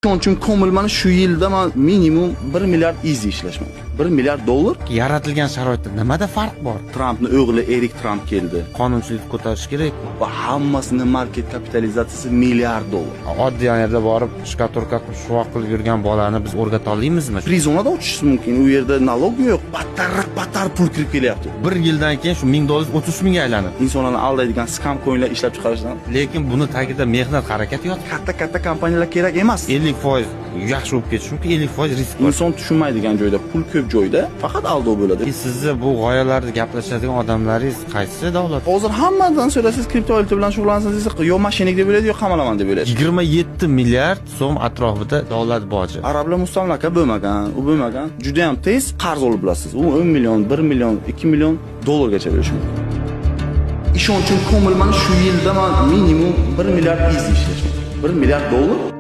Shuning uchun ko'milmani shu yilda men minimum 1 milliard easy ishlashman. 1 milliard dollar. Yaratilgan sharoitda nimada farq bor? Trampning o'g'li Erik Tramp keldi. Qonunchilikni ko'tarish kerak. Va hammasining market kapitalizatsiyasi milliard dollar. Oddiy yerda borib shkaturka qilib shuvoq qilib yurgan bolani biz o'rgata olamizmi? Prizonada o'tishish mumkin. U yerda nalog yo'q, battar pul kirib kelyapti. 1 yildan keyin shu 1000 dollar 30 mingga aylanadi. Insonlarni aldaydigan skam coinlar ishlab chiqarishdan. Lekin buni tagida mehnat harakati yotibdi. Katta kompaniyalar kerak emas. 50% yaxshi bo'lib ketishi mumkin, 50% risk bor. Inson tushunmaydigan joyda, pul ko'p joyda faqat aldov bo'ladi. Sizni bu g'oyalarni gaplashadigan odamlaringiz qaysi davlat? Hozir hammadan so'rasangiz kriptovalyuta bilan shug'ullansangiz, yo mashinik deb o'ylaydi, yo qamalaman deb o'ylaydi. 27 milliard so'm atrofida davlat boji. Arablar mustamlaka bo'lmagan. Juda ham tez qarz olib bilasiz. U 10 million, 1 million, 2 million dollargacha bo'lishi mumkin. Ishonchim ko'milmani shu yilda men minimum 1 milliard easy ishlashman. 1 milliard dollar